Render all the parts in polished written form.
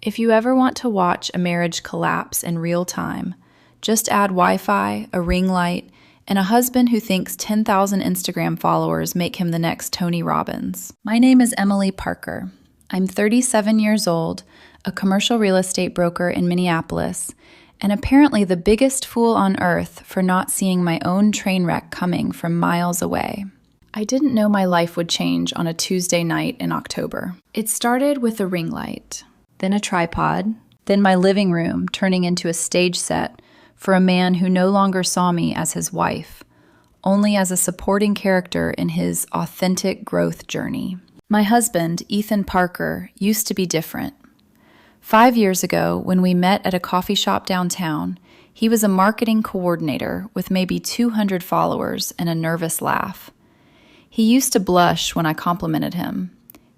If you ever want to watch a marriage collapse in real time, just add Wi-Fi, a ring light, and a husband who thinks 10,000 Instagram followers make him the next Tony Robbins. My name is Emily Parker. I'm 37 years old, a commercial real estate broker in Minneapolis, and apparently the biggest fool on earth for not seeing my own train wreck coming from miles away. I didn't know my life would change on a Tuesday night in October. It started with a ring light, then a tripod, then my living room turning into a stage set for a man who no longer saw me as his wife, only as a supporting character in his authentic growth journey. My husband, Ethan Parker, used to be different. 5 years ago, when we met at a coffee shop downtown, he was a marketing coordinator with maybe 200 followers and a nervous laugh. He used to blush when I complimented him.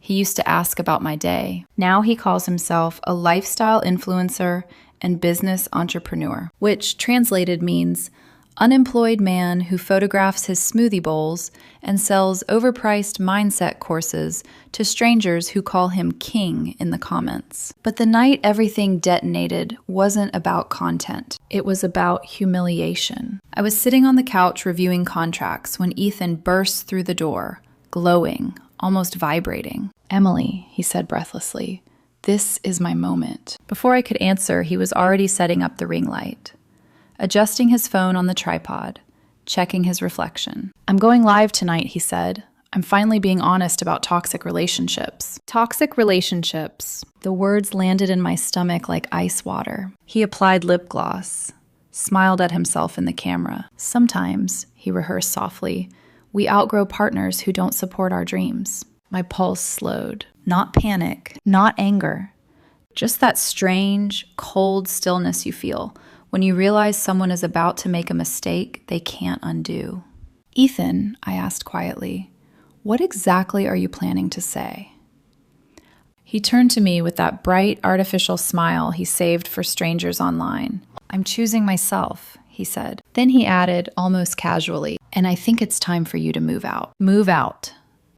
He used to ask about my day. Now he calls himself a lifestyle influencer and business entrepreneur, which translated means unemployed man who photographs his smoothie bowls and sells overpriced mindset courses to strangers who call him king in the comments. But the night everything detonated wasn't about content. It was about humiliation. I was sitting on the couch reviewing contracts when Ethan burst through the door, glowing, almost vibrating. "Emily," he said breathlessly, "this is my moment." Before I could answer, he was already setting up the ring light, adjusting his phone on the tripod, checking his reflection. "I'm going live tonight," he said. "I'm finally being honest about toxic relationships." Toxic relationships. The words landed in my stomach like ice water. He applied lip gloss, smiled at himself in the camera. "Sometimes," he rehearsed softly, "we outgrow partners who don't support our dreams." My pulse slowed. Not panic, not anger. Just that strange, cold stillness you feel when you realize someone is about to make a mistake they can't undo. "Ethan," I asked quietly, "what exactly are you planning to say?" He turned to me with that bright, artificial smile he saved for strangers online. "I'm choosing myself," he said. Then he added, almost casually, "and I think it's time for you to move out." Move out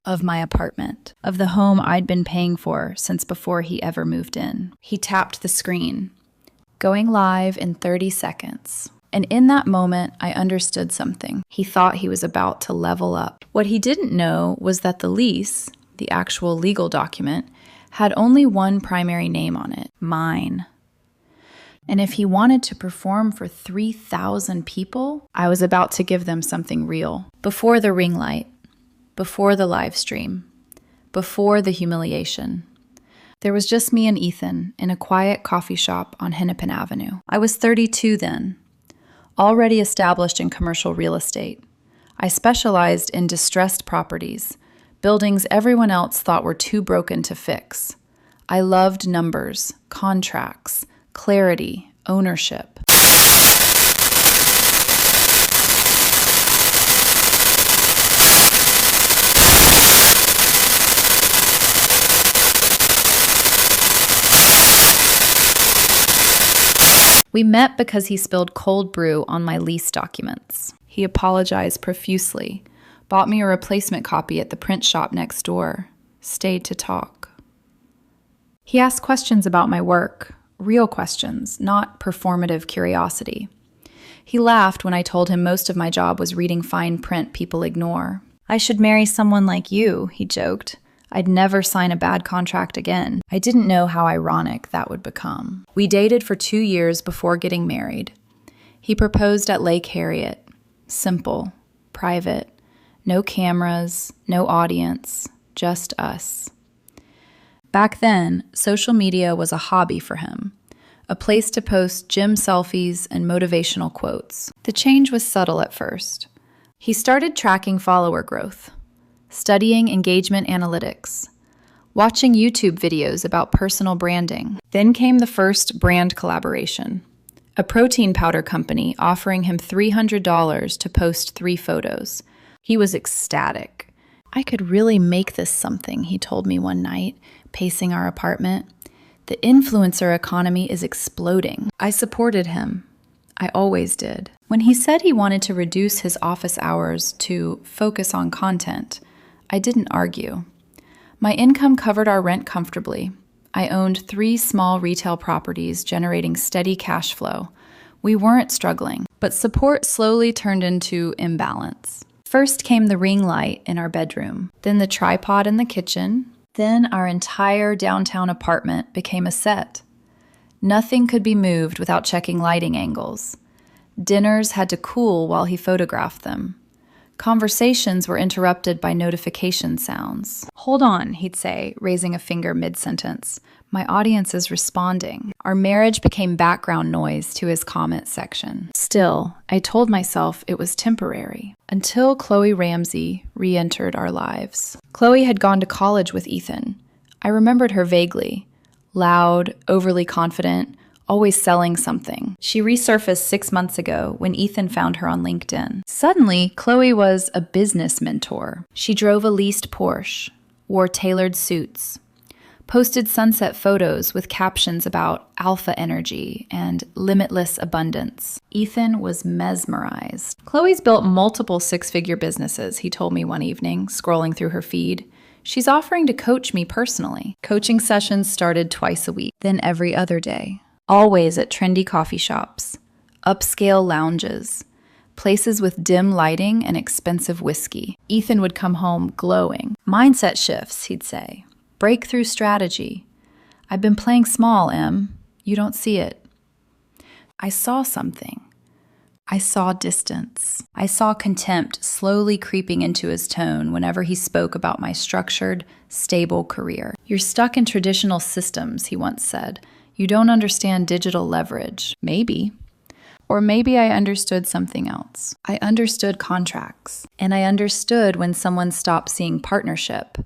of my apartment, of the home I'd been paying for since before he ever moved in. He tapped the screen. Going live in 30 seconds. And in that moment, I understood something. He thought he was about to level up. What he didn't know was that the lease, the actual legal document, had only one primary name on it, mine. And if he wanted to perform for 3,000 people, I was about to give them something real. Before the ring light, before the live stream, before the humiliation. There was just me and Ethan in a quiet coffee shop on Hennepin Avenue. I was 32 then, already established in commercial real estate. I specialized in distressed properties, buildings everyone else thought were too broken to fix. I loved numbers, contracts, clarity, ownership. We met because he spilled cold brew on my lease documents. He apologized profusely, bought me a replacement copy at the print shop next door, stayed to talk. He asked questions about my work, real questions, not performative curiosity. He laughed when I told him most of my job was reading fine print people ignore. "I should marry someone like you," he joked. "I'd never sign a bad contract again." I didn't know how ironic that would become. We dated for 2 years before getting married. He proposed at Lake Harriet. Simple, private, no cameras, no audience, just us. Back then, social media was a hobby for him, a place to post gym selfies and motivational quotes. The change was subtle at first. He started tracking follower growth, studying engagement analytics, watching YouTube videos about personal branding. Then came the first brand collaboration, a protein powder company offering him $300 to post 3 photos. He was ecstatic. "I could really make this something," he told me one night, pacing our apartment. "The influencer economy is exploding." I supported him. I always did. When he said he wanted to reduce his office hours to focus on content, I didn't argue. My income covered our rent comfortably. I owned 3 small retail properties generating steady cash flow. We weren't struggling, but support slowly turned into imbalance. First came the ring light in our bedroom, then the tripod in the kitchen, then our entire downtown apartment became a set. Nothing could be moved without checking lighting angles. Dinners had to cool while he photographed them. Conversations were interrupted by notification sounds. "Hold on," he'd say, raising a finger mid-sentence. "My audience is responding." Our marriage became background noise to his comment section. Still, I told myself it was temporary, until Qley Ramsey re-entered our lives. Qley had gone to college with Ethan. I remembered her vaguely. Loud, overly confident, always selling something. She resurfaced 6 months ago when Ethan found her on LinkedIn. Suddenly, Qley was a business mentor. She drove a leased Porsche, wore tailored suits, posted sunset photos with captions about alpha energy and limitless abundance. Ethan was mesmerized. "Qley's built multiple 6-figure businesses," he told me one evening, scrolling through her feed. "She's offering to coach me personally." Coaching sessions started twice a week, then every other day. Always at trendy coffee shops, upscale lounges, places with dim lighting and expensive whiskey. Ethan would come home glowing. "Mindset shifts," he'd say. "Breakthrough strategy. I've been playing small, Em. You don't see it." I saw something. I saw distance. I saw contempt slowly creeping into his tone whenever he spoke about my structured, stable career. "You're stuck in traditional systems," he once said. "You don't understand digital leverage." Maybe. Or maybe I understood something else. I understood contracts. And I understood when someone stopped seeing partnership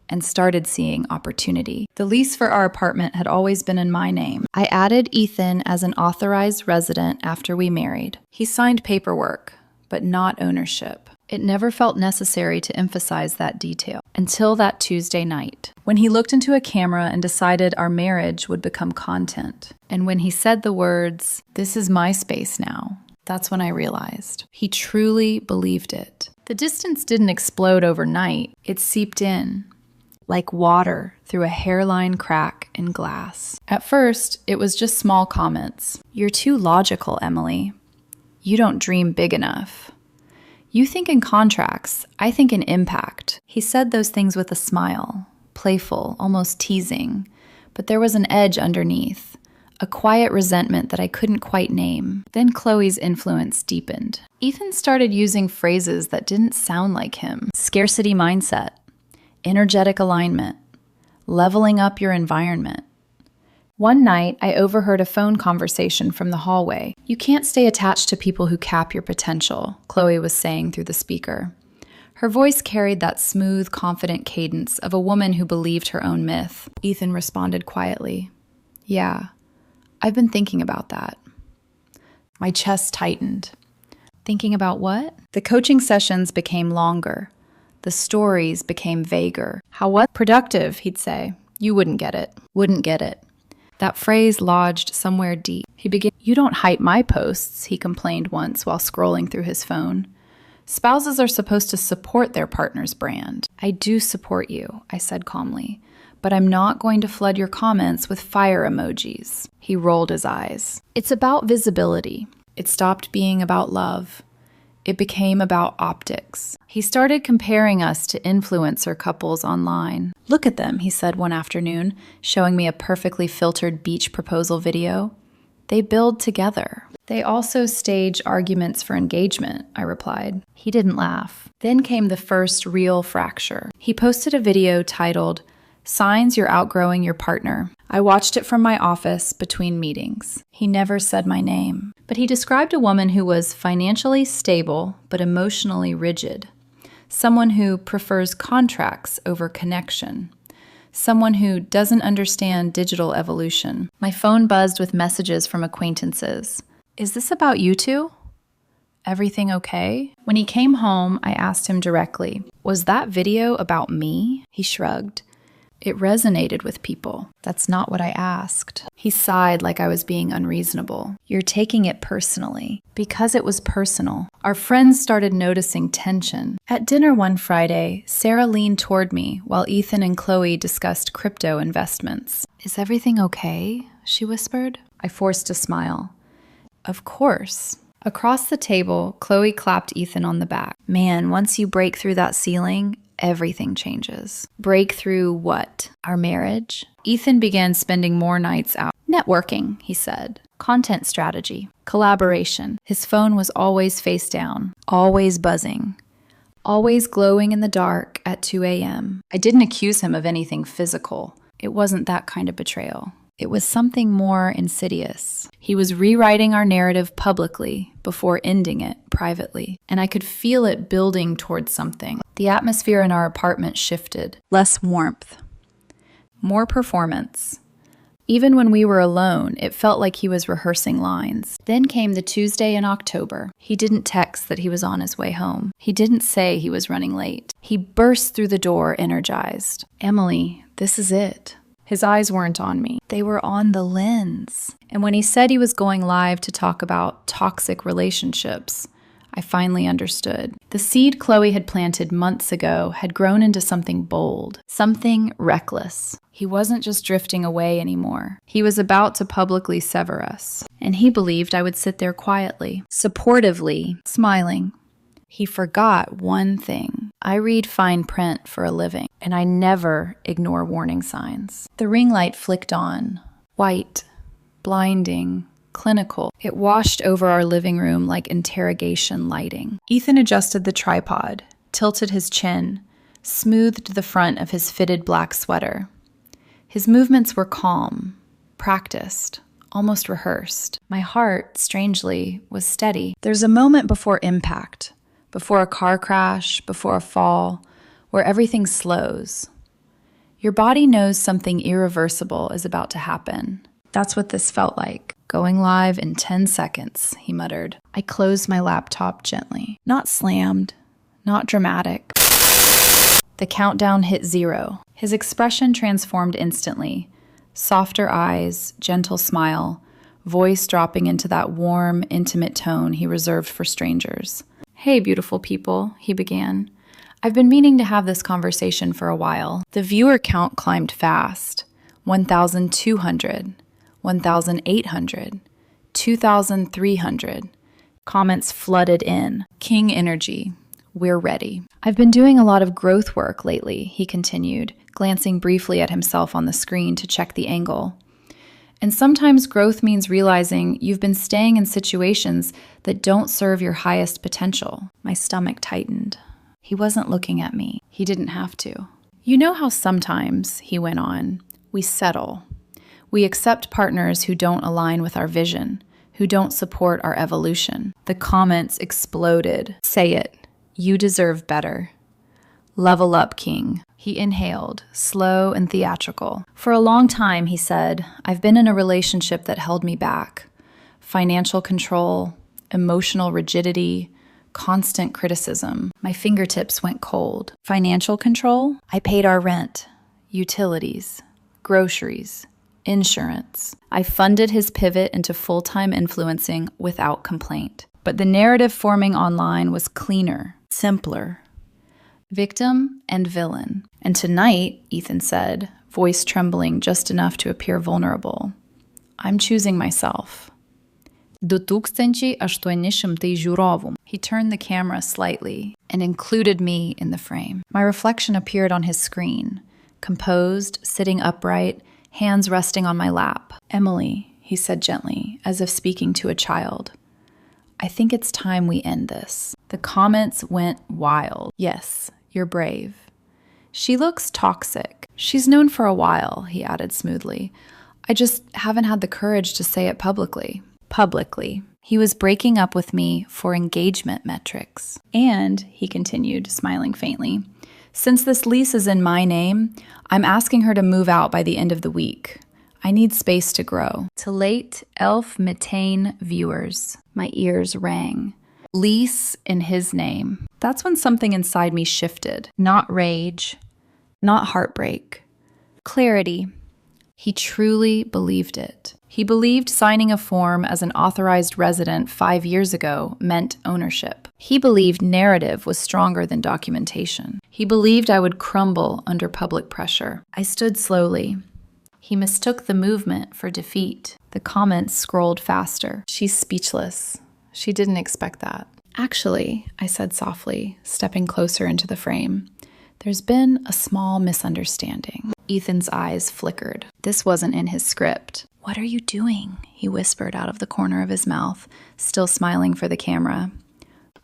and started seeing opportunity. The lease for our apartment had always been in my name. I added Ethan as an authorized resident after we married. He signed paperwork, but not ownership. It never felt necessary to emphasize that detail until that Tuesday night, when he looked into a camera and decided our marriage would become content. And when he said the words, "This is my space now," that's when I realized he truly believed it. The distance didn't explode overnight. It seeped in, like water through a hairline crack in glass. At first, it was just small comments. "You're too logical, Emily. You don't dream big enough. You think in contracts, I think in impact." He said those things with a smile, playful, almost teasing, but there was an edge underneath, a quiet resentment that I couldn't quite name. Then Qley's influence deepened. Ethan started using phrases that didn't sound like him. Scarcity mindset, energetic alignment, leveling up your environment. One night, I overheard a phone conversation from the hallway. "You can't stay attached to people who cap your potential," Qley was saying through the speaker. Her voice carried that smooth, confident cadence of a woman who believed her own myth. Ethan responded quietly, "Yeah, I've been thinking about that." My chest tightened. Thinking about what? The coaching sessions became longer. The stories became vaguer. "How what? Productive," he'd say. "You wouldn't get it. Wouldn't get it." That phrase lodged somewhere deep. He began, "You don't hype my posts," he complained once while scrolling through his phone. "Spouses are supposed to support their partner's brand." "I do support you," I said calmly, "but I'm not going to flood your comments with fire emojis." He rolled his eyes. "It's about visibility." It stopped being about love. It became about optics. He started comparing us to influencer couples online. "Look at them," he said one afternoon, showing me a perfectly filtered beach proposal video. "They build together." "They also stage arguments for engagement," I replied. He didn't laugh. Then came the first real fracture. He posted a video titled, "Signs You're Outgrowing Your Partner." I watched it from my office between meetings. He never said my name, but he described a woman who was financially stable but emotionally rigid, someone who prefers contracts over connection, someone who doesn't understand digital evolution. My phone buzzed with messages from acquaintances. "Is this about you two? Everything okay?" When he came home, I asked him directly, "Was that video about me?" He shrugged. It resonated with people. That's not what I asked. He sighed like I was being unreasonable. "You're taking it personally." Because it was personal, Our friends started noticing tension. At dinner one Friday, Sarah leaned toward me while Ethan and Qley discussed crypto investments. "Is everything okay?" she whispered. I forced a smile. "Of course." Across the table, Qley clapped Ethan on the back. "Man, once you break through that ceiling, everything changes." "Break through what? Our marriage?" Ethan began spending more nights out. "Networking," he said. "Content strategy. Collaboration." His phone was always face down, always buzzing, always glowing in the dark at 2 a.m. I didn't accuse him of anything physical. It wasn't that kind of betrayal. It was something more insidious. He was rewriting our narrative publicly before ending it privately, and I could feel it building towards something. The atmosphere in our apartment shifted. Less warmth. More performance. Even when we were alone, it felt like he was rehearsing lines. Then came the Tuesday in October. He didn't text that he was on his way home. He didn't say he was running late. He burst through the door, energized. "Emily, this is it." His eyes weren't on me. They were on the lens. And when he said he was going live to talk about toxic relationships, I finally understood. The seed Qley had planted months ago had grown into something bold, something reckless. He wasn't just drifting away anymore. He was about to publicly sever us. And he believed I would sit there quietly, supportively, smiling. He forgot one thing. I read fine print for a living, and I never ignore warning signs. The ring light flicked on. White, blinding, clinical. It washed over our living room like interrogation lighting. Ethan adjusted the tripod, tilted his chin, smoothed the front of his fitted black sweater. His movements were calm, practiced, almost rehearsed. My heart, strangely, was steady. There's a moment before impact, before a car crash, before a fall, where everything slows. Your body knows something irreversible is about to happen. That's what this felt like. "Going live in 10 seconds, he muttered. I closed my laptop gently. Not slammed, not dramatic. The countdown hit 0. His expression transformed instantly. Softer eyes, gentle smile, voice dropping into that warm, intimate tone he reserved for strangers. "Hey, beautiful people," he began. "I've been meaning to have this conversation for a while." The viewer count climbed fast. 1,200. 1,800, 2,300. Comments flooded in. King energy. We're ready. "I've been doing a lot of growth work lately," he continued, glancing briefly at himself on the screen to check the angle. "And sometimes growth means realizing you've been staying in situations that don't serve your highest potential." My stomach tightened. He wasn't looking at me. He didn't have to. "You know how sometimes," he went on, "we settle. We accept partners who don't align with our vision, who don't support our evolution." The comments exploded. "Say it. You deserve better. Level up, King." He inhaled, slow and theatrical. "For a long time," he said, "I've been in a relationship that held me back. Financial control, emotional rigidity, constant criticism." My fingertips went cold. Financial control? I paid our rent, utilities, groceries, insurance. I funded his pivot into full-time influencing without complaint. But the narrative forming online was cleaner, simpler. Victim and villain. "And tonight," Ethan said, voice trembling just enough to appear vulnerable, "I'm choosing myself." 2,800 žiūrovų. He turned the camera slightly and included me in the frame. My reflection appeared on his screen, composed, sitting upright, hands resting on my lap. "Emily," he said gently, as if speaking to a child, "I think it's time we end this." The comments went wild. "Yes, you're brave." "She looks toxic." "She's known for a while," he added smoothly. "I just haven't had the courage to say it publicly." Publicly. He was breaking up with me for engagement metrics. "And," he continued, smiling faintly, "since this lease is in my name, I'm asking her to move out by the end of the week. I need space to grow." To late elf metane viewers, my ears rang. Lease in his name. That's when something inside me shifted. Not rage, not heartbreak. Clarity. He truly believed it. He believed signing a form as an authorized resident 5 years ago meant ownership. He believed narrative was stronger than documentation. He believed I would crumble under public pressure. I stood slowly. He mistook the movement for defeat. The comments scrolled faster. She's speechless. She didn't expect that. Actually, I said softly, stepping closer into the frame, there's been a small misunderstanding. Ethan's eyes flickered. This wasn't in his script. What are you doing? He whispered out of the corner of his mouth, still smiling for the camera.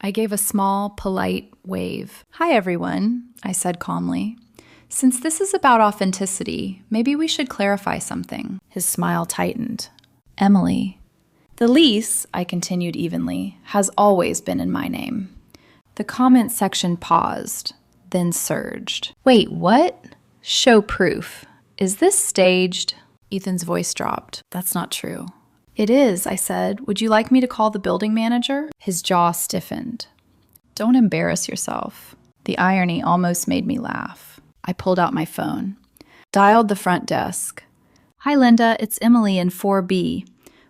I gave a small, polite wave. Hi, everyone, I said calmly. Since this is about authenticity, maybe we should clarify something. His smile tightened. Emily. The lease, I continued evenly, has always been in my name. The comment section paused, then surged. Wait, what? Show proof. Is this staged? Ethan's voice dropped. That's not true. It is, I said. Would you like me to call the building manager? His jaw stiffened. Don't embarrass yourself. The irony almost made me laugh. I pulled out my phone. Dialed the front desk. Hi, Linda. It's Emily in 4B.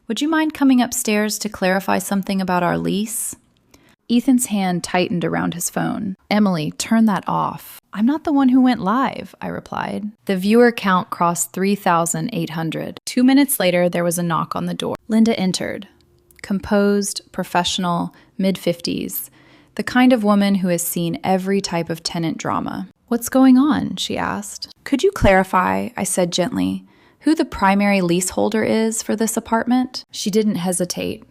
Would you mind coming upstairs to clarify something about our lease? Ethan's hand tightened around his phone. Emily, turn that off. I'm not the one who went live, I replied. The viewer count crossed 3,800. 2 minutes later, there was a knock on the door. Linda entered. Composed, professional, mid-50s. The kind of woman who has seen every type of tenant drama. What's going on? She asked. Could you clarify, I said gently, who the primary leaseholder is for this apartment? She didn't hesitate.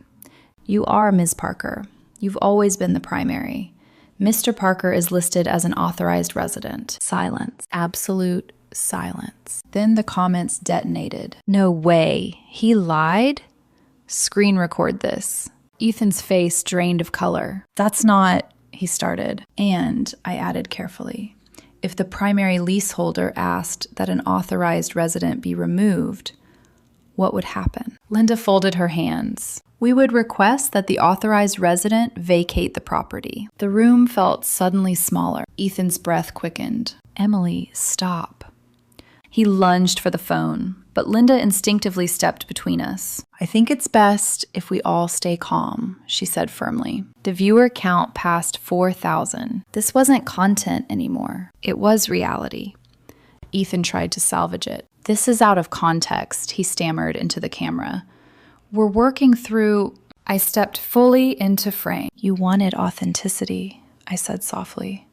You are Ms. Parker. You've always been the primary. Mr. Parker is listed as an authorized resident. Silence. Absolute silence. Then the comments detonated. No way. He lied? Screen record this. Ethan's face drained of color. That's not, he started. And, I added carefully, if the primary leaseholder asked that an authorized resident be removed, what would happen? Linda folded her hands. We would request that the authorized resident vacate the property. The room felt suddenly smaller. Ethan's breath quickened. Emily, stop. He lunged for the phone, but Linda instinctively stepped between us. I think it's best if we all stay calm, she said firmly. The viewer count passed 4,000. This wasn't content anymore. It was reality. Ethan tried to salvage it. This is out of context, he stammered into the camera. We're working through... I stepped fully into frame. You wanted authenticity, I said softly.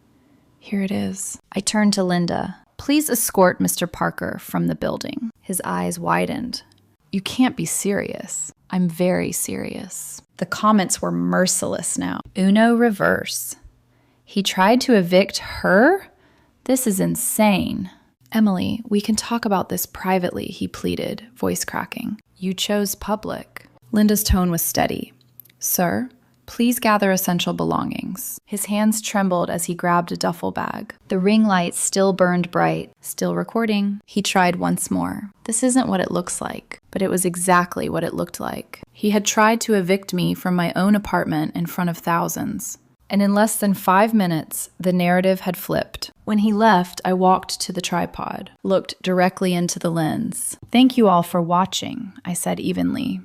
Here it is. I turned to Linda. Please escort Mr. Parker from the building. His eyes widened. You can't be serious. I'm very serious. The comments were merciless now. Uno reverse. He tried to evict her? This is insane. Emily, we can talk about this privately, he pleaded, voice cracking. You chose public. Linda's tone was steady. Sir, please gather essential belongings. His hands trembled as he grabbed a duffel bag. The ring light still burned bright. Still recording. He tried once more. This isn't what it looks like, but it was exactly what it looked like. He had tried to evict me from my own apartment in front of thousands. And in less than 5 minutes, the narrative had flipped. When he left, I walked to the tripod, looked directly into the lens. Thank you all for watching, I said evenly.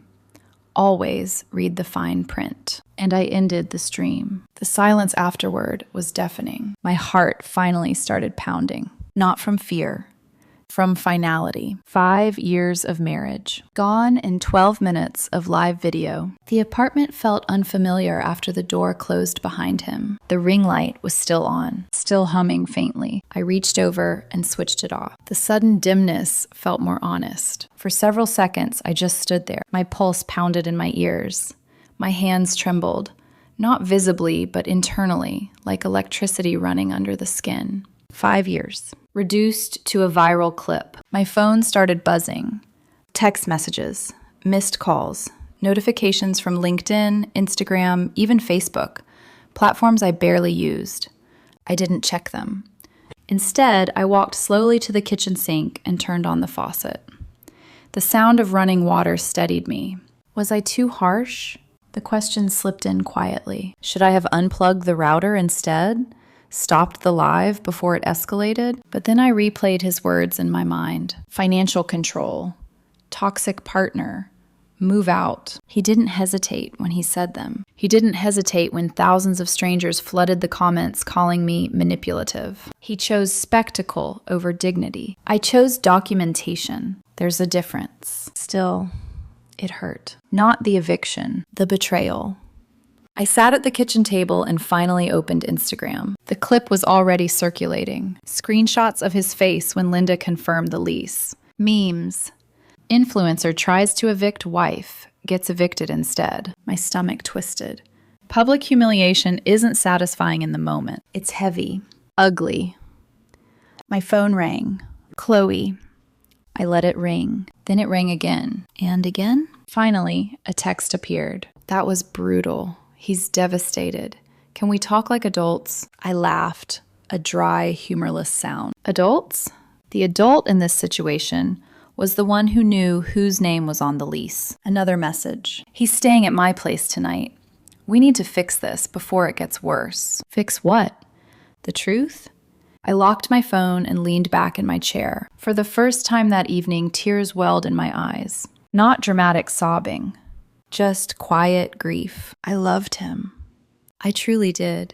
Always read the fine print. And I ended the stream. The silence afterward was deafening. My heart finally started pounding. Not from fear, from finality. 5 years of marriage. Gone in 12 minutes of live video. The apartment felt unfamiliar after the door closed behind him. The ring light was still on, still humming faintly. I reached over and switched it off. The sudden dimness felt more honest. For several seconds, I just stood there. My pulse pounded in my ears. My hands trembled, not visibly, but internally, like electricity running under the skin. 5 years. Reduced to a viral clip. My phone started buzzing. Text messages, missed calls, notifications from LinkedIn, Instagram, even Facebook, platforms I barely used. I didn't check them. Instead, I walked slowly to the kitchen sink and turned on the faucet. The sound of running water steadied me. Was I too harsh? The question slipped in quietly. Should I have unplugged the router instead? stopped the live before it escalated, but then I replayed his words in my mind. Financial control, toxic partner, move out. He didn't hesitate when he said them. He didn't hesitate when thousands of strangers flooded the comments calling me manipulative. He chose spectacle over dignity. I chose documentation. There's a difference. Still, it hurt. Not the eviction, the betrayal. I sat at the kitchen table and finally opened Instagram. The clip was already circulating. Screenshots of his face when Linda confirmed the lease. Memes. Influencer tries to evict wife, gets evicted instead. My stomach twisted. Public humiliation isn't satisfying in the moment. It's heavy. Ugly. My phone rang. Qley. I let it ring. Then it rang again. And again? Finally, a text appeared. That was brutal. He's devastated. Can we talk like adults? I laughed. A dry, humorless sound. Adults? The adult in this situation was the one who knew whose name was on the lease. Another message. He's staying at my place tonight. We need to fix this before it gets worse. Fix what? The truth? I locked my phone and leaned back in my chair. For the first time that evening, tears welled in my eyes. Not dramatic sobbing. Just quiet grief. I loved him. I truly did.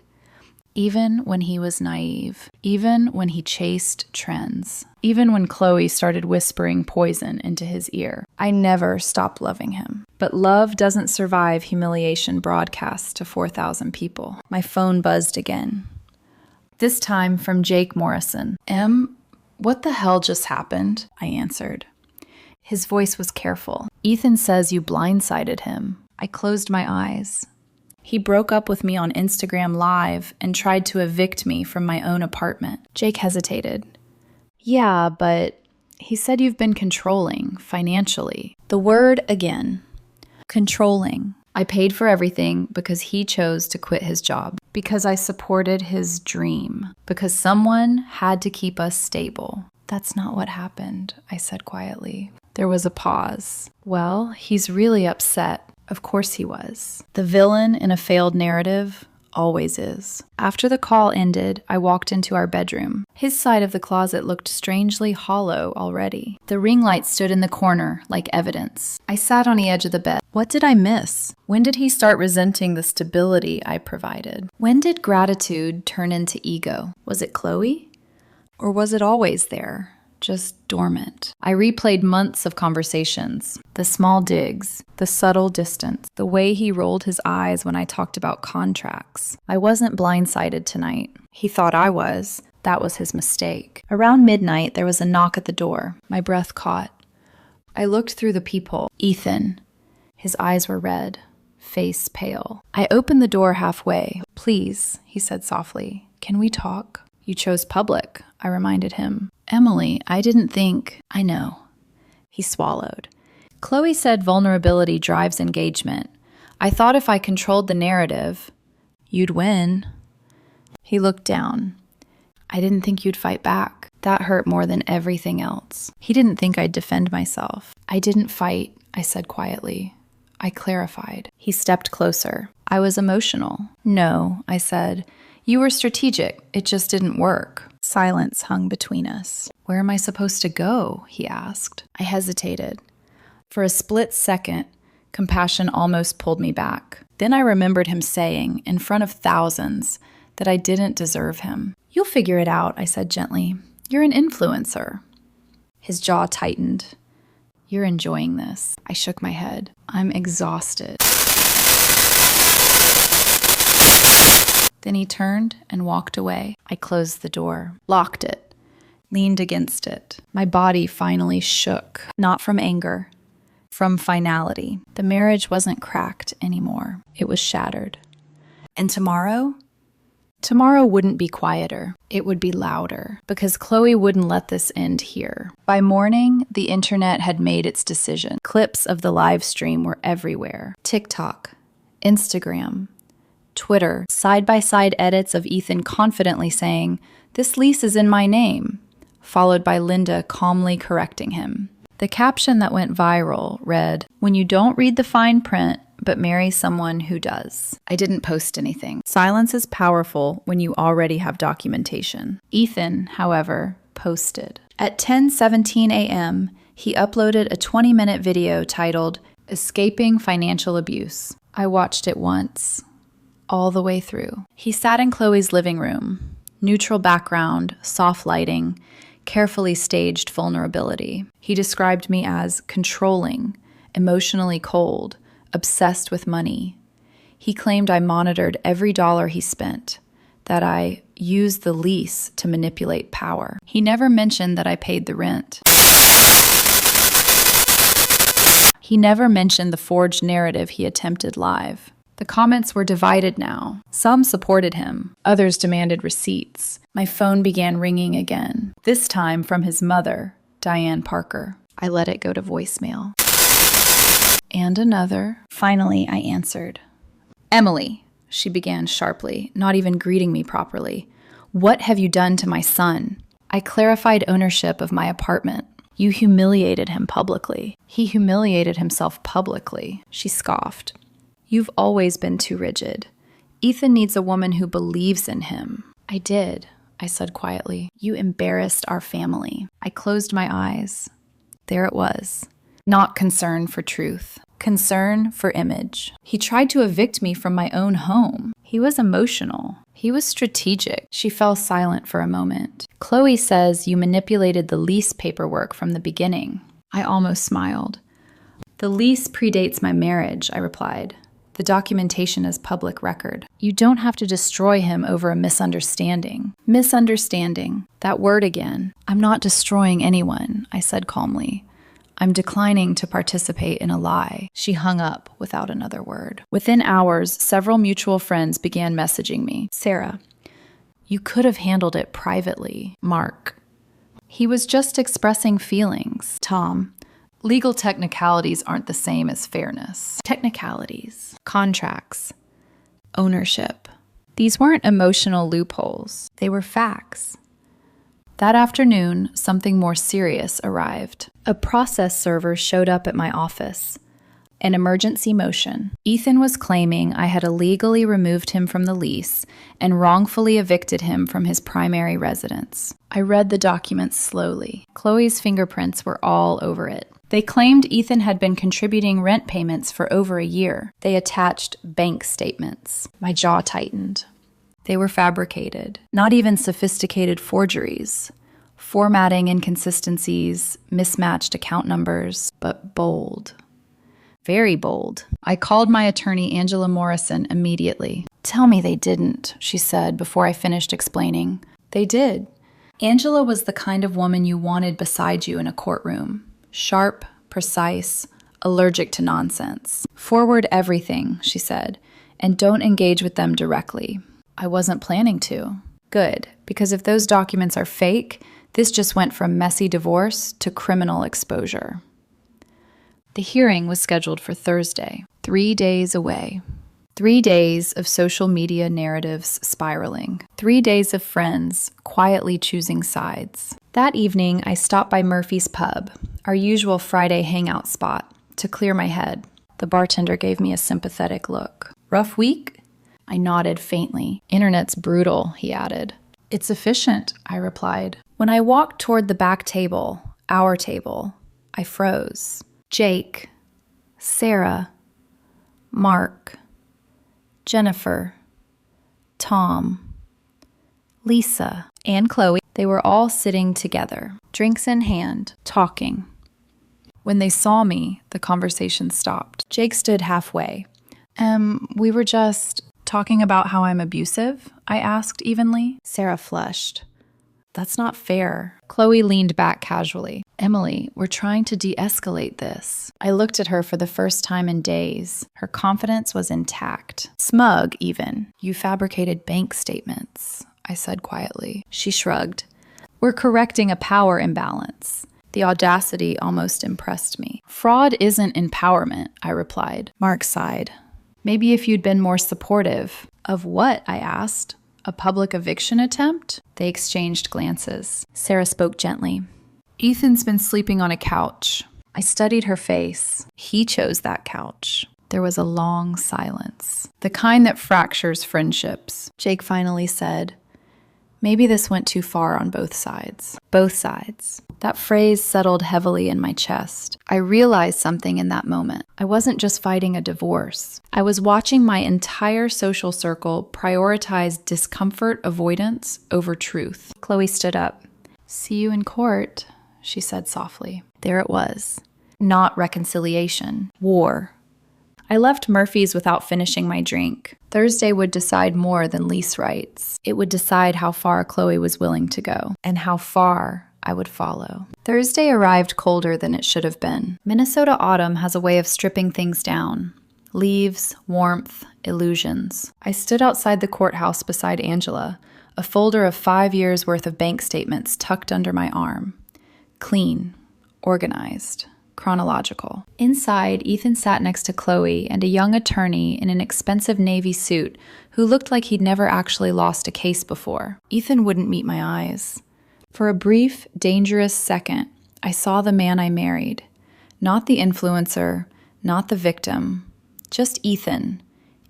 Even when he was naive. Even when he chased trends. Even when Qley started whispering poison into his ear. I never stopped loving him. But love doesn't survive humiliation broadcasts to 4,000 people. My phone buzzed again. This time from Jake Morrison. What the hell just happened? I answered. His voice was careful. Ethan says you blindsided him. I closed my eyes. He broke up with me on Instagram Live and tried to evict me from my own apartment. Jake hesitated. Yeah, but he said you've been controlling financially. The word again. Controlling. I paid for everything because he chose to quit his job. Because I supported his dream. Because someone had to keep us stable. That's not what happened, I said quietly. There was a pause. Well, he's really upset. Of course he was. The villain in a failed narrative always is. After the call ended, I walked into our bedroom. His side of the closet looked strangely hollow already. The ring light stood in the corner, like evidence. I sat on the edge of the bed. What did I miss? When did he start resenting the stability I provided? When did gratitude turn into ego? Was it Qley? Or was it always there? Just dormant. I replayed months of conversations, the small digs, the subtle distance, the way he rolled his eyes when I talked about contracts. I wasn't blindsided tonight. He thought I was. That was his mistake. Around midnight, there was a knock at the door. My breath caught. I looked through the peephole. Ethan. His eyes were red, face pale. I opened the door halfway. Please, he said softly. Can we talk? You chose public, I reminded him. Emily, I didn't think... I know. He swallowed. Qley said vulnerability drives engagement. I thought if I controlled the narrative, you'd win. He looked down. I didn't think you'd fight back. That hurt more than everything else. He didn't think I'd defend myself. I didn't fight, I said quietly. I clarified. He stepped closer. I was emotional. No, I said. You were strategic. It just didn't work. Silence hung between us. Where am I supposed to go? He asked. I hesitated. For a split second, compassion almost pulled me back. Then I remembered him saying, in front of thousands, that I didn't deserve him. You'll figure it out, I said gently. You're an influencer. His jaw tightened. You're enjoying this. I shook my head. I'm exhausted. Then he turned and walked away. I closed the door, locked it, leaned against it. My body finally shook, not from anger, from finality. The marriage wasn't cracked anymore. It was shattered. And tomorrow? Tomorrow wouldn't be quieter. It would be louder, because Qley wouldn't let this end here. By morning, the internet had made its decision. Clips of the live stream were everywhere. TikTok, Instagram, Twitter, side-by-side edits of Ethan confidently saying, "This lease is in my name," followed by Linda calmly correcting him. The caption that went viral read, "When you don't read the fine print, but marry someone who does. I didn't post anything. Silence is powerful when you already have documentation. Ethan, however, posted. At 10:17 a.m., he uploaded a 20-minute video titled, Escaping Financial Abuse. I watched it once, all the way through. He sat in Qley's living room. Neutral background, soft lighting, carefully staged vulnerability. He described me as controlling, emotionally cold, obsessed with money. He claimed I monitored every dollar he spent, that I used the lease to manipulate power. He never mentioned that I paid the rent. He never mentioned the forged narrative he attempted live. The comments were divided now. Some supported him. Others demanded receipts. My phone began ringing again, this time from his mother, Diane Parker. I let it go to voicemail. And another. Finally, I answered. Emily, she began sharply, not even greeting me properly. What have you done to my son? I clarified ownership of my apartment. You humiliated him publicly. He humiliated himself publicly. She scoffed. You've always been too rigid. Ethan needs a woman who believes in him. I did, I said quietly. You embarrassed our family. I closed my eyes. There it was. Not concern for truth. Concern for image. He tried to evict me from my own home. He was emotional. He was strategic. She fell silent for a moment. Qley says you manipulated the lease paperwork from the beginning. I almost smiled. The lease predates my marriage, I replied. The documentation is public record. You don't have to destroy him over a misunderstanding. Misunderstanding. That word again. I'm not destroying anyone, I said calmly. I'm declining to participate in a lie. She hung up without another word. Within hours, several mutual friends began messaging me. Sarah, you could have handled it privately. Mark, he was just expressing feelings. Tom, legal technicalities aren't the same as fairness. Technicalities, contracts, ownership. These weren't emotional loopholes. They were facts. That afternoon, something more serious arrived. A process server showed up at my office. An emergency motion. Ethan was claiming I had illegally removed him from the lease and wrongfully evicted him from his primary residence. I read the documents slowly. Qley's fingerprints were all over it. They claimed Ethan had been contributing rent payments for over a year. They attached bank statements. My jaw tightened. They were fabricated, not even sophisticated forgeries. Formatting inconsistencies, mismatched account numbers, but bold. Very bold. I called my attorney, Angela Morrison, immediately. Tell me they didn't, she said before I finished explaining. They did. Angela was the kind of woman you wanted beside you in a courtroom. Sharp, precise, allergic to nonsense. Forward everything, she said, and don't engage with them directly. I wasn't planning to. Good, because if those documents are fake, this just went from messy divorce to criminal exposure. The hearing was scheduled for Thursday, 3 days away. 3 days of social media narratives spiraling. 3 days of friends quietly choosing sides. That evening, I stopped by Murphy's Pub, our usual Friday hangout spot, to clear my head. The bartender gave me a sympathetic look. Rough week? I nodded faintly. Internet's brutal, he added. It's efficient, I replied. When I walked toward the back table, our table, I froze. Jake, Sarah, Mark, Jennifer, Tom, Lisa, and Qley, they were all sitting together, drinks in hand, talking. When they saw me, the conversation stopped. Jake stood halfway. We were just talking about how I'm abusive, I asked evenly. Sarah flushed. That's not fair. Qley leaned back casually. Emily, we're trying to de-escalate this. I looked at her for the first time in days. Her confidence was intact. Smug, even. You fabricated bank statements, I said quietly. She shrugged. We're correcting a power imbalance. The audacity almost impressed me. Fraud isn't empowerment, I replied. Mark sighed. Maybe if you'd been more supportive. Of what? I asked. A public eviction attempt? They exchanged glances. Sarah spoke gently. Ethan's been sleeping on a couch. I studied her face. He chose that couch. There was a long silence, the kind that fractures friendships. Jake finally said, "Maybe this went too far on both sides." Both sides. That phrase settled heavily in my chest. I realized something in that moment. I wasn't just fighting a divorce. I was watching my entire social circle prioritize discomfort avoidance over truth. Qley stood up. "See you in court," she said softly. There it was. Not reconciliation. War. I left Murphy's without finishing my drink. Thursday would decide more than lease rights. It would decide how far Qley was willing to go, and how far I would follow. Thursday arrived colder than it should have been. Minnesota autumn has a way of stripping things down. Leaves, warmth, illusions. I stood outside the courthouse beside Angela, a folder of 5 years' worth of bank statements tucked under my arm. Clean, organized, chronological. Inside, Ethan sat next to Qley and a young attorney in an expensive navy suit who looked like he'd never actually lost a case before. Ethan wouldn't meet my eyes. For a brief, dangerous second, I saw the man I married. Not the influencer, not the victim, just Ethan,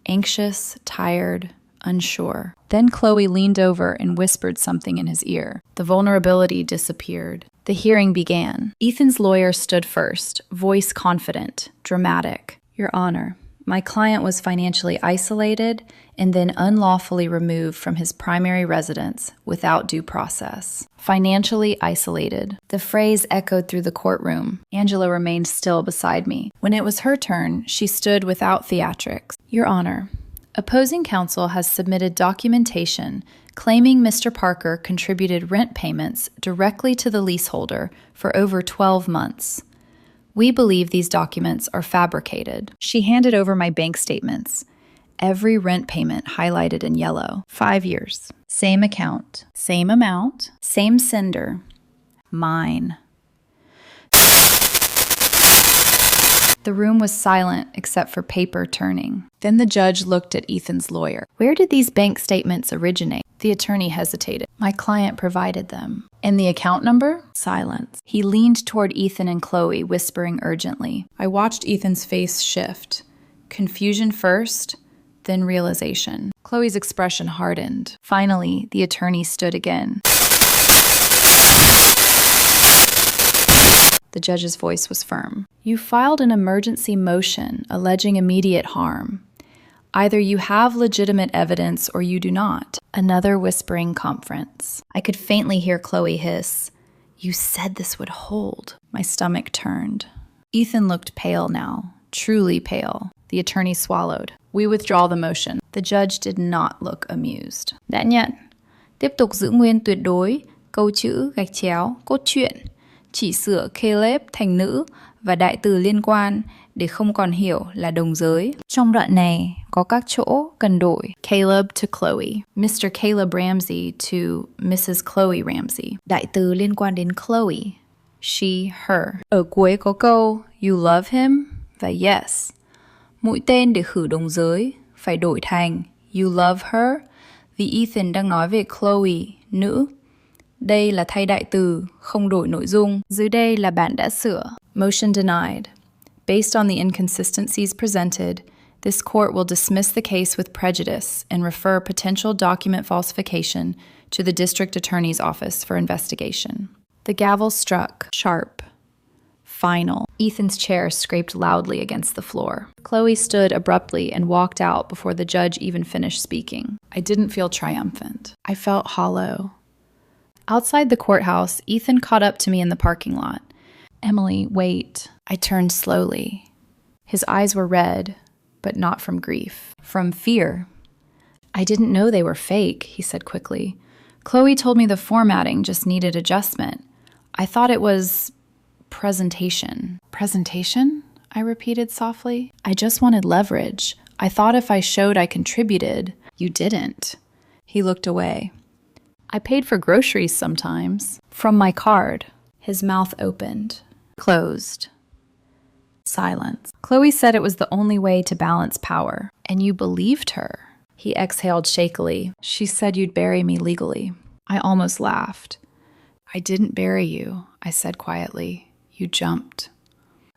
anxious, tired, unsure. Then Qley leaned over and whispered something in his ear. The vulnerability disappeared. The hearing began. Ethan's lawyer stood first, voice confident, dramatic. "Your Honor, my client was financially isolated and then unlawfully removed from his primary residence without due process." Financially isolated. The phrase echoed through the courtroom. Angela remained still beside me. When it was her turn, she stood without theatrics. "Your Honor, opposing counsel has submitted documentation claiming Mr. Parker contributed rent payments directly to the leaseholder for over 12 months. We believe these documents are fabricated." She handed over my bank statements. Every rent payment highlighted in yellow. 5 years. Same account. Same amount. Same sender. Mine. The room was silent except for paper turning. Then the judge looked at Ethan's lawyer. "Where did these bank statements originate?" The attorney hesitated. "My client provided them." "And the account number?" Silence. He leaned toward Ethan and Qley, whispering urgently. I watched Ethan's face shift. Confusion first, then realization. Qley's expression hardened. Finally, the attorney stood again. The judge's voice was firm. "You filed an emergency motion alleging immediate harm. Either you have legitimate evidence or you do not." Another whispering conference. I could faintly hear Qley hiss, "You said this would hold." My stomach turned. Ethan looked pale now, truly pale. The attorney swallowed. "We withdraw the motion." The judge did not look amused. "Đã nhận. Tiếp tục giữ nguyên tuyệt đối câu chữ gạch chéo cốt truyện. Chỉ sửa Caleb thành nữ và đại từ liên quan để không còn hiểu là đồng giới. Trong đoạn này có các chỗ cần đổi. Caleb to Qley. Mr. Caleb Ramsey to Mrs. Qley Ramsey. Đại từ liên quan đến Qley. She, her. Ở cuối có câu You love him và yes. Mũi tên để khử đồng giới phải đổi thành You love her vì Ethan đang nói về Qley, nữ. Đây là thay đại từ, không đổi nội dung. Dưới đây là bạn đã sửa. Motion denied. Based on the inconsistencies presented, this court will dismiss the case with prejudice and refer potential document falsification to the district attorney's office for investigation. The gavel struck, sharp, final. Ethan's chair scraped loudly against the floor. Qley stood abruptly and walked out before the judge even finished speaking. I didn't feel triumphant. I felt hollow. Outside the courthouse, Ethan caught up to me in the parking lot. "Emily, wait." I turned slowly. His eyes were red, but not from grief, from fear. "I didn't know they were fake," he said quickly. "Qley told me the formatting just needed adjustment. I thought it was presentation." "Presentation?" I repeated softly. "I just wanted leverage. I thought if I showed I contributed." "You didn't." He looked away. "I paid for groceries sometimes. From my card." His mouth opened, closed. Silence. "Qley said it was the only way to balance power. And you believed her." He exhaled shakily. "She said you'd bury me legally." I almost laughed. "I didn't bury you," I said quietly. "You jumped."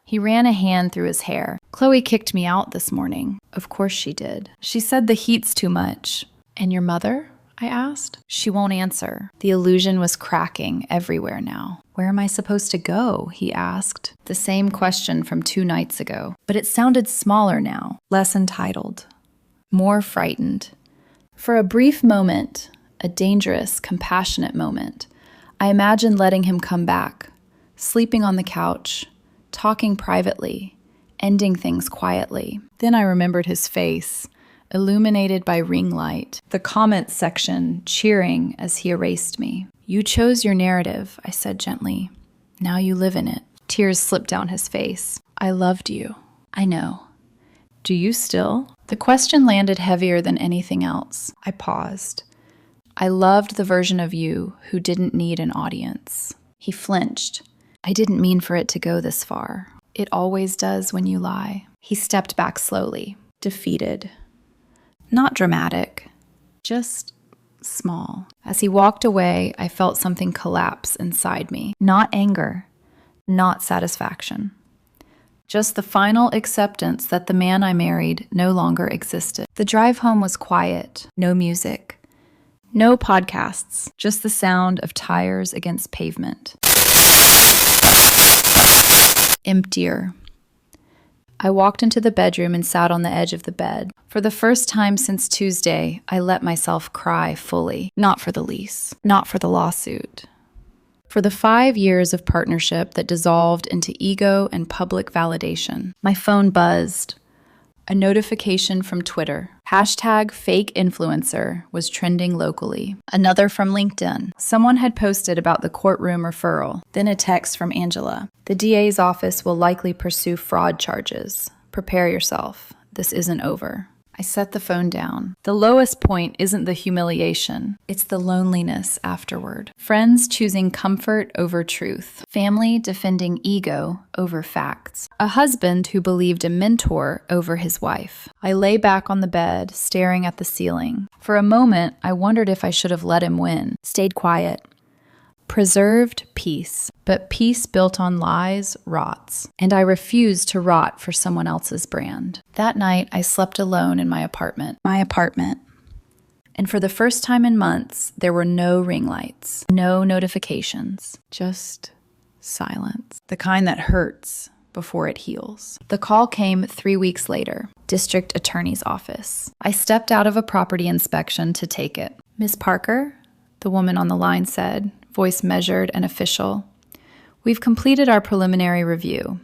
He ran a hand through his hair. Qley kicked me out this morning. Of course she did. She said the heat's too much. And your mother? I asked. She won't answer. The illusion was cracking everywhere now. Where am I supposed to go? He asked. The same question from 2 nights ago. But it sounded smaller now, less entitled, more frightened. For a brief moment, a dangerous, compassionate moment, I imagined letting him come back, sleeping on the couch, talking privately, ending things quietly. Then I remembered his face, illuminated by ring light, the comments section cheering as he erased me. You chose your narrative, I said gently. Now you live in it. Tears slipped down his face. I loved you. I know. Do you still? The question landed heavier than anything else. I paused. I loved the version of you who didn't need an audience. He flinched. I didn't mean for it to go this far. It always does when you lie. He stepped back slowly, defeated. Not dramatic, just small. As he walked away, I felt something collapse inside me. Not anger, not satisfaction. Just the final acceptance that the man I married no longer existed. The drive home was quiet, no music, no podcasts, just the sound of tires against pavement. Emptier. I walked into the bedroom and sat on the edge of the bed. For the first time since Tuesday, I let myself cry fully. Not for the lease, not for the lawsuit. For the 5 years of partnership that dissolved into ego and public validation. My phone buzzed. A notification from Twitter. #FakeInfluencer was trending locally. Another from LinkedIn. Someone had posted about the courtroom referral. Then a text from Angela. The DA's office will likely pursue fraud charges. Prepare yourself. This isn't over. I set the phone down. The lowest point isn't the humiliation. It's the loneliness afterward. Friends choosing comfort over truth. Family defending ego over facts. A husband who believed a mentor over his wife. I lay back on the bed, staring at the ceiling. For a moment, I wondered if I should have let him win. Stayed quiet. Preserved peace, but peace built on lies rots, and I refused to rot for someone else's brand. That night, I slept alone in my apartment. And for the first time in months, there were no ring lights, no notifications, just silence, the kind that hurts before it heals. The call came 3 weeks later, district attorney's office. I stepped out of a property inspection to take it. Miss Parker, the woman on the line said, voice measured and official. We've completed our preliminary review.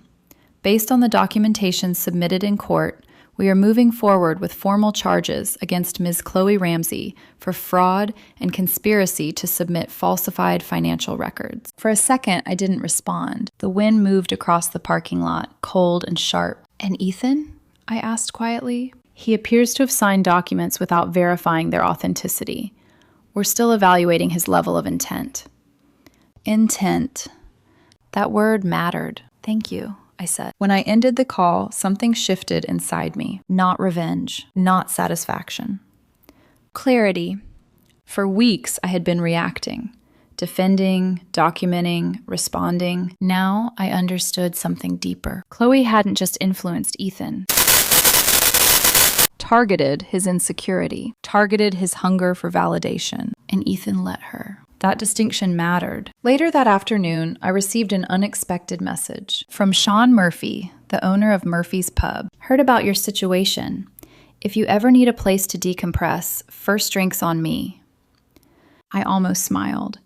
Based on the documentation submitted in court, we are moving forward with formal charges against Ms. Qley Ramsey for fraud and conspiracy to submit falsified financial records. For a second, I didn't respond. The wind moved across the parking lot, cold and sharp. And Ethan? I asked quietly. He appears to have signed documents without verifying their authenticity. We're still evaluating his level of intent. Intent. That word mattered. Thank you, I said. When I ended the call, something shifted inside me. Not revenge, not satisfaction. Clarity. For weeks, I had been reacting, defending, documenting, responding. Now I understood something deeper. Qley hadn't just influenced Ethan. Targeted his insecurity, targeted his hunger for validation, and Ethan let her. That distinction mattered. Later that afternoon, I received an unexpected message from Sean Murphy, the owner of Murphy's Pub. Heard about your situation. If you ever need a place to decompress, first drink's on me. I almost smiled.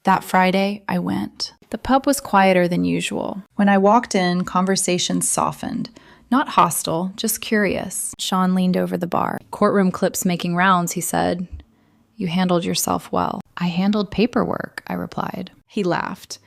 That Friday, I went. The pub was quieter than usual. When I walked in, conversations softened. Not hostile, just curious. Sean leaned over the bar. Courtroom clips making rounds, he said. You handled yourself well. I handled paperwork, I replied. He laughed.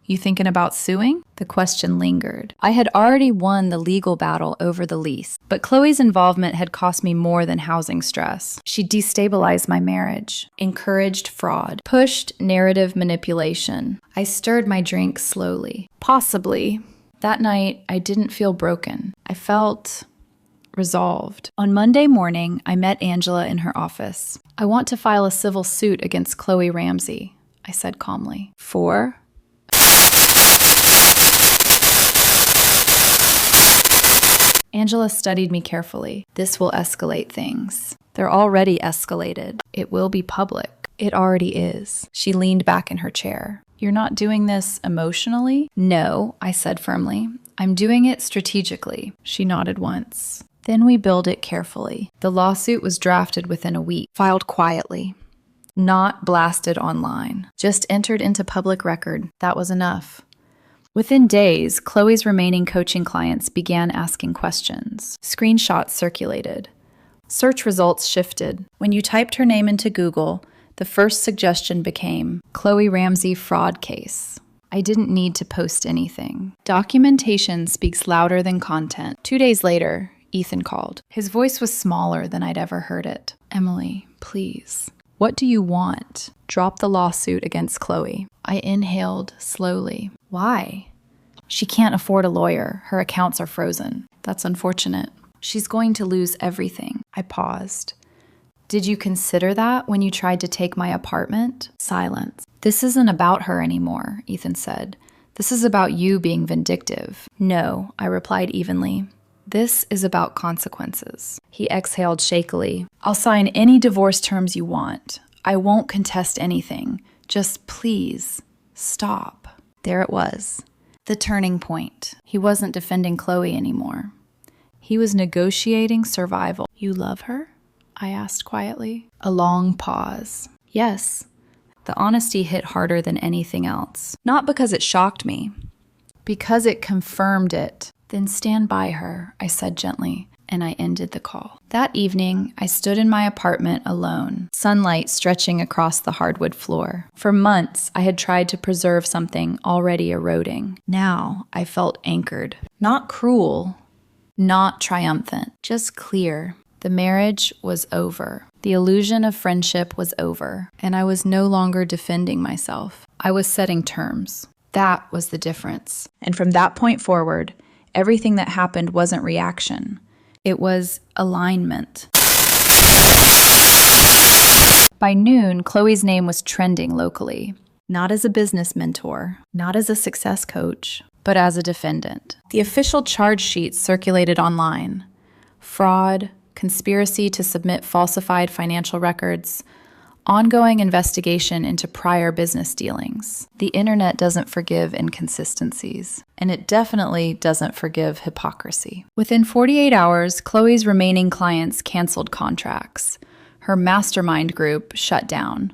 You thinking about suing? The question lingered. I had already won the legal battle over the lease, but Qley's involvement had cost me more than housing stress. She destabilized my marriage, encouraged fraud, pushed narrative manipulation. I stirred my drink slowly. Possibly. That night, I didn't feel broken. I felt resolved. On Monday morning, I met Angela in her office. I want to file a civil suit against Qley Ramsey, I said calmly. For? Angela studied me carefully. This will escalate things. They're already escalated. It will be public. It already is. She leaned back in her chair. You're not doing this emotionally? No, I said firmly. I'm doing it strategically. She nodded once. Then we build it carefully. The lawsuit was drafted within a week, filed quietly, not blasted online, just entered into public record. That was enough. Within days, Qley's remaining coaching clients began asking questions. Screenshots circulated. Search results shifted. When you typed her name into Google, the first suggestion became Qley Ramsey fraud case. I didn't need to post anything. Documentation speaks louder than content. 2 days later, Ethan called. His voice was smaller than I'd ever heard it. Emily, please. What do you want? Drop the lawsuit against Qley. I inhaled slowly. Why? She can't afford a lawyer. Her accounts are frozen. That's unfortunate. She's going to lose everything. I paused. Did you consider that when you tried to take my apartment? Silence. This isn't about her anymore, Ethan said. This is about you being vindictive. No, I replied evenly. This is about consequences. He exhaled shakily. I'll sign any divorce terms you want. I won't contest anything. Just please, stop. There it was. The turning point. He wasn't defending Qley anymore. He was negotiating survival. You love her? I asked quietly. A long pause. Yes. The honesty hit harder than anything else. Not because it shocked me. Because it confirmed it. Then stand by her, I said gently, and I ended the call. That evening, I stood in my apartment alone, sunlight stretching across the hardwood floor. For months, I had tried to preserve something already eroding. Now, I felt anchored. Not cruel, not triumphant, just clear. The marriage was over. The illusion of friendship was over, and I was no longer defending myself. I was setting terms. That was the difference. And from that point forward, everything that happened wasn't reaction. It was alignment. By noon, Qley's name was trending locally. Not as a business mentor, not as a success coach, but as a defendant. The official charge sheet circulated online. Fraud, conspiracy to submit falsified financial records, ongoing investigation into prior business dealings. The internet doesn't forgive inconsistencies, and it definitely doesn't forgive hypocrisy. Within 48 hours, Qley's remaining clients canceled contracts. Her mastermind group shut down.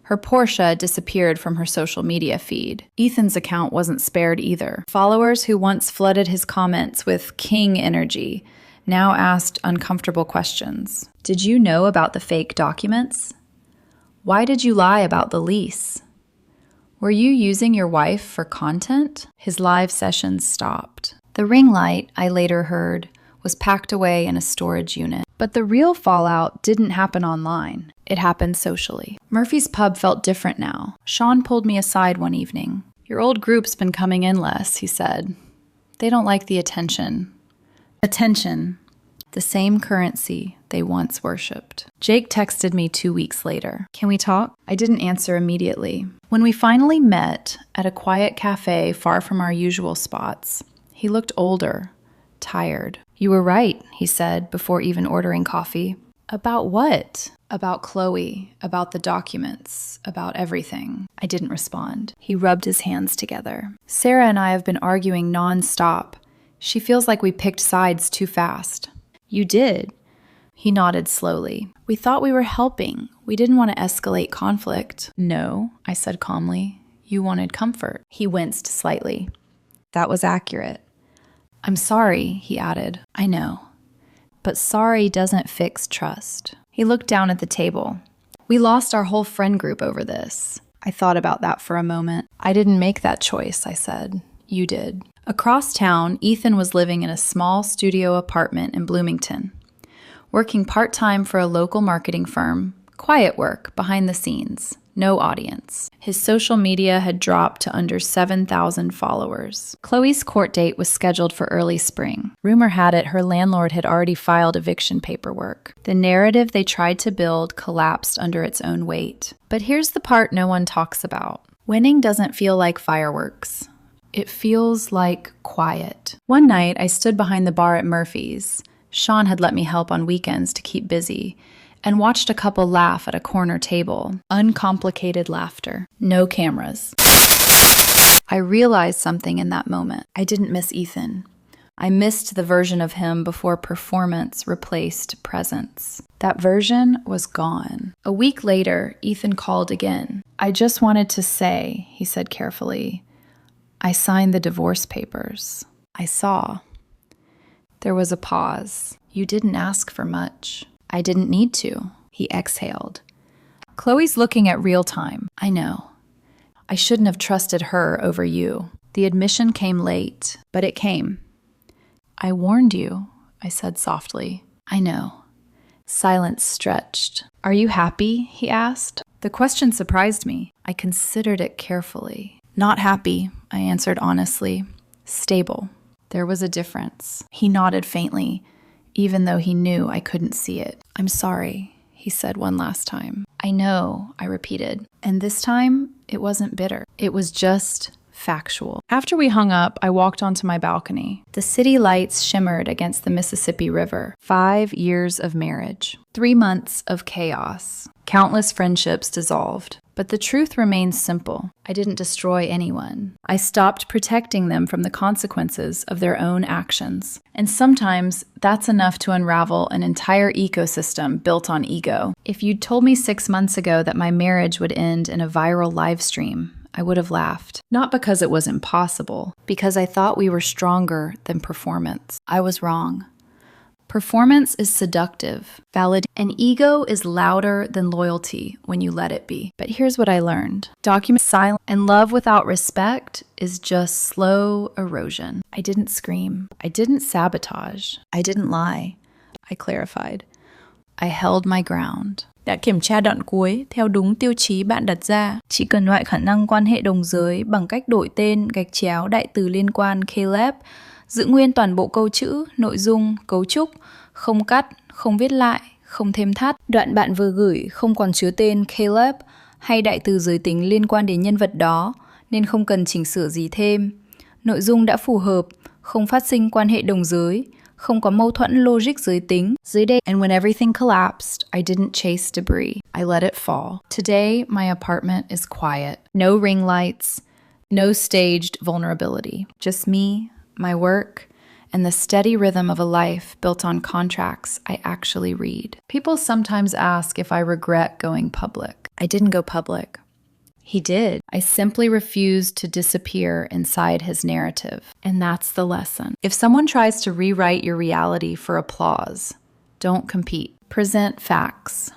Her Porsche disappeared from her social media feed. Ethan's account wasn't spared either. Followers who once flooded his comments with king energy now asked uncomfortable questions. Did you know about the fake documents? Why did you lie about the lease? Were you using your wife for content? His live sessions stopped. The ring light, I later heard, was packed away in a storage unit. But the real fallout didn't happen online. It happened socially. Murphy's Pub felt different now. Sean pulled me aside one evening. Your old group's been coming in less, he said. They don't like the attention. Attention. The same currency they once worshipped. Jake texted me 2 weeks later. Can we talk? I didn't answer immediately. When we finally met at a quiet cafe far from our usual spots, he looked older, tired. You were right, he said before even ordering coffee. About what? About Qley, about the documents, about everything. I didn't respond. He rubbed his hands together. Sarah and I have been arguing non-stop. She feels like we picked sides too fast. You did. He nodded slowly. We thought we were helping. We didn't want to escalate conflict. No, I said calmly. You wanted comfort. He winced slightly. That was accurate. I'm sorry, he added. I know. But sorry doesn't fix trust. He looked down at the table. We lost our whole friend group over this. I thought about that for a moment. I didn't make that choice, I said. You did. Across town, Ethan was living in a small studio apartment in Bloomington, working part-time for a local marketing firm, quiet work behind the scenes, no audience. His social media had dropped to under 7,000 followers. Qley's court date was scheduled for early spring. Rumor had it her landlord had already filed eviction paperwork. The narrative they tried to build collapsed under its own weight. But here's the part no one talks about. Winning doesn't feel like fireworks. It feels like quiet. One night, I stood behind the bar at Murphy's. Sean had let me help on weekends to keep busy, and watched a couple laugh at a corner table. Uncomplicated laughter. No cameras. I realized something in that moment. I didn't miss Ethan. I missed the version of him before performance replaced presence. That version was gone. A week later, Ethan called again. I just wanted to say, he said carefully, I signed the divorce papers. I saw. There was a pause. You didn't ask for much. I didn't need to. He exhaled. Qley's looking at real time. I know. I shouldn't have trusted her over you. The admission came late, but it came. I warned you, I said softly. I know. Silence stretched. Are you happy? He asked. The question surprised me. I considered it carefully. Not happy, I answered honestly. Stable. There was a difference. He nodded faintly, even though he knew I couldn't see it. I'm sorry, he said one last time. I know, I repeated. And this time, it wasn't bitter. It was just factual. After we hung up, I walked onto my balcony. The city lights shimmered against the Mississippi River. 5 years of marriage. 3 months of chaos. Countless friendships dissolved. But the truth remains simple. I didn't destroy anyone. I stopped protecting them from the consequences of their own actions. And sometimes that's enough to unravel an entire ecosystem built on ego. If you'd told me 6 months ago that my marriage would end in a viral live stream, I would have laughed. Not because it was impossible, because I thought we were stronger than performance. I was wrong. Performance is seductive, valid, and ego is louder than loyalty when you let it be. But here's what I learned. Document silence and love without respect is just slow erosion. I didn't scream. I didn't sabotage. I didn't lie. I clarified. I held my ground. Đã kiểm tra đoạn cuối theo đúng tiêu chí bạn đặt ra. Chỉ cần loại khả năng quan hệ đồng giới bằng cách đổi tên _ đại từ liên quan Qley, giữ nguyên toàn bộ câu chữ, nội dung, cấu trúc, không cắt, không viết lại, không thêm thắt. Đoạn bạn vừa gửi không còn chứa tên Qley hay đại từ giới tính liên quan đến nhân vật đó, nên không cần chỉnh sửa gì thêm. Nội dung đã phù hợp, không phát sinh quan hệ đồng giới, không có mâu thuẫn logic giới tính. Dưới đây, and when everything collapsed, I didn't chase debris. I let it fall. Today, my apartment is quiet. No ring lights, no staged vulnerability. Just me, my work, and the steady rhythm of a life built on contracts I actually read. People sometimes ask if I regret going public. I didn't go public. He did. I simply refused to disappear inside his narrative. And that's the lesson. If someone tries to rewrite your reality for applause, don't compete. Present facts.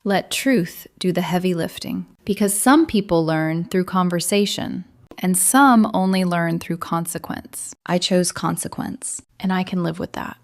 Let truth do the heavy lifting. Because some people learn through conversation, and some only learn through consequence. I chose consequence, and I can live with that.